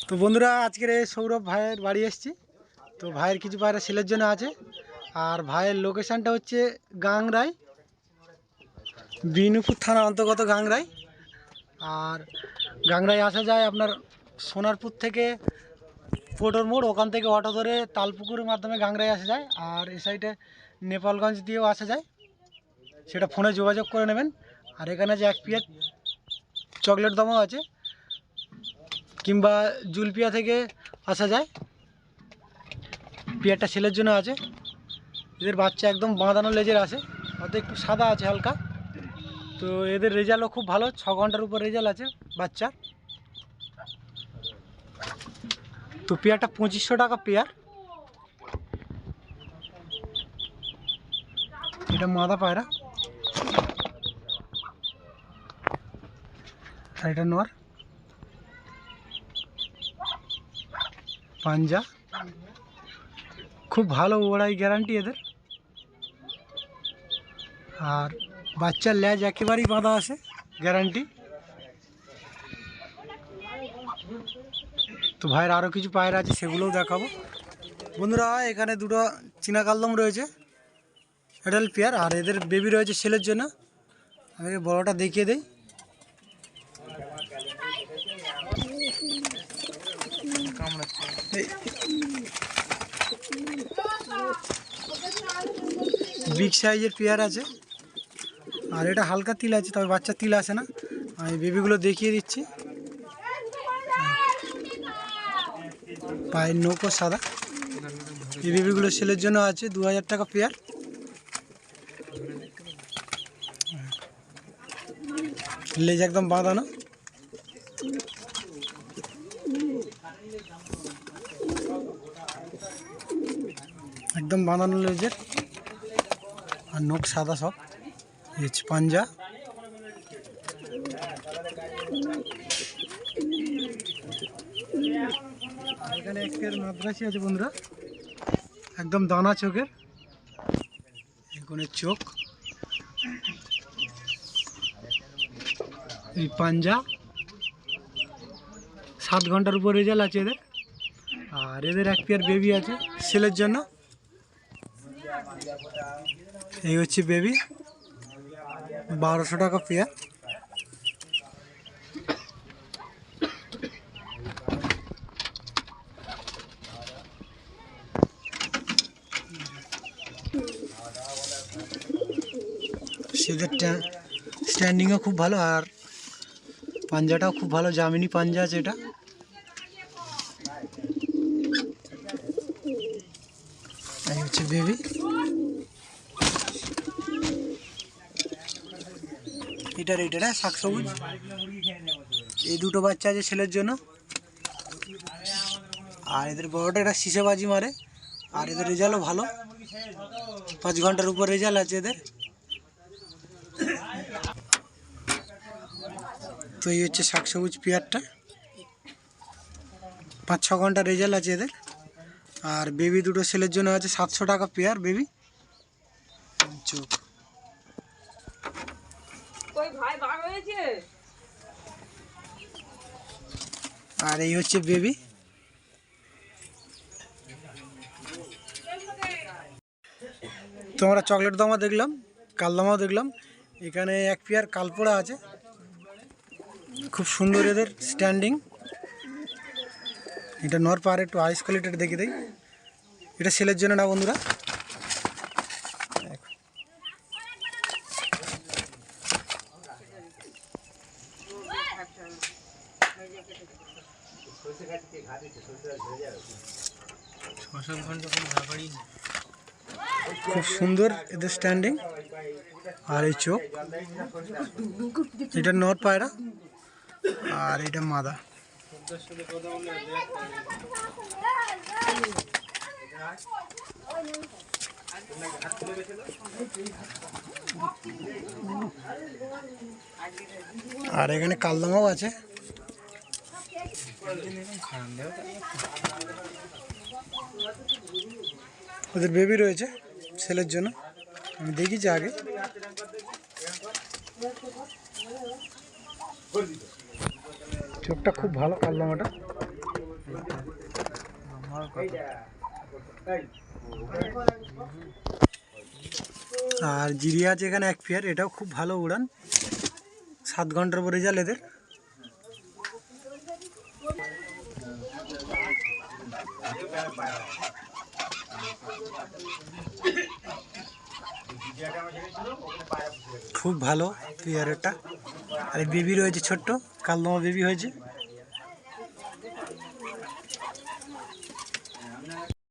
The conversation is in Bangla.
তো বন্ধুরা আজকের এই সৌরভ ভাইয়ের বাড়ি এসেছি। তো ভাইয়ের কিছু পায়রা সেলের জন্য আছে। আর ভাইয়ের লোকেশানটা হচ্ছে গাংরাই, বিনুপুর থানা অন্তর্গত গাংরাই। আর গাংরাই আসা যায় আপনার সোনারপুর থেকে পোটোর মোড়, ওখান থেকে অটো ধরে তালপুকুরের মাধ্যমে গাংরাই আসা যায়। আর এই সাইডে নেপালগঞ্জ দিয়েও আসা যায়, সেটা ফোনে যোগাযোগ করে নেবেন। আর এখানে যে এক পিয়ার চকলেট দমাও আছে, কিংবা জুলপিয়া থেকে আসা যায়। পিয়ারটা সেলের জন্য আছে। এদের বাচ্চা একদম বাঁধানো লেজের আছে, হয়তো একটু সাদা আছে হালকা। তো এদের রেজাল্টও খুব ভালো, 6 ঘন্টার উপর রেজাল্ট আছে বাচ্চা। তো পেয়ারটা 2500 টাকা পেয়ার। এটা মাদা পায়রা, আর এটা নর। পাঞ্জা খুব ভালো ওড়াই গ্যারান্টি এদের। আর বাচ্চার লেজ একেবারেই বাঁধা আছে, গ্যারান্টি। তো ভাইয়ের আরও কিছু পায়রা আছে, সেগুলোও দেখাবো বন্ধুরা। এখানে দুটো চীনা কালদম রয়েছে, এডাল পেয়ার। আর এদের বেবি রয়েছে সেলের জন্য। আমি বড়টা দেখিয়ে দেই। বিগ সাইজের পেয়ার আছে, আর এটা হালকা তিল আছে, তবে বাচ্চা তিল আসে না। আমি বেবিগুলো দেখিয়ে দিচ্ছি। পায়ের নৌকো সাদা। এই বেবিগুলো সেলের জন্য আছে 2000 টাকা পেয়ার। লেজ একদম বাঁধানো। একদম বাঁধানো লেজের, আর নখ সাদা সব। পাঞ্জা। এখানে এক পেয়ার মাদ্রাসি আছে বন্ধুরা, একদম দানা চোখের। এখানে চোখ, এই পাঞ্জা। 7 ঘন্টার উপর রেজাল্ট আছে এদের। আর এদের এক পেয়ার বেবি আছে সেলের জন্য। এই হচ্ছে বেবি, 1200 টাকা পেয়ার। সেদের স্ট্যান্ডিংও খুব ভালো, আর পাঞ্জাটাও খুব ভালো, জামিনি পাঞ্জা আছে এটা। এই হচ্ছে বেবি। এটার এটা শাক সবুজ। এই দুটো বাচ্চা আছে ছেলের জন্য। আর এদের বড়টা এটা শিশেবাজি মারে। আর এদের রেজাল্টও ভালো, 5 ঘন্টার উপর রেজাল্ট আছে এদের। তো এই হচ্ছে শাক সবুজ পেয়ারটা, 5-6 ঘন্টা রেজাল্ট আছে এদের। আর বেবি দুটো সেলের জন্য আছে 700 টাকা পেয়ার বেবি। চোখ। আর এই হচ্ছে বেবি। তো আমরা চকলেট দামা দেখলাম, কালদামাও দেখলাম। এখানে এক পেয়ার কালপোড়া আছে, খুব সুন্দর এদের স্ট্যান্ডিং। এটা নর পার, একটু আইস কোয়ালিটিটা দেখে দেয়। এটা সেলের জন্য না বন্ধুরা। খুব সুন্দর এদের স্ট্যান্ডিং। আর এই চোখ। এটা নর পায়রা, আর এটা মাদা। আর এখানে কালদমাও আছে। ওদের বেবি রয়েছে সেলের জন্য, আমি দেখেছি আগে। চোখটা খুব ভালো কালদমাটা। আর জিরিয়া আছে এখানে 1 পেয়ার, এটাও খুব ভালো উড়ান, 7 ঘন্টার পরে রেজাল্ট এদের। খুব ভালো পেয়ার এটা। আর বেবি রয়েছে ছোট্ট, কালদমা বেবি হয়েছে।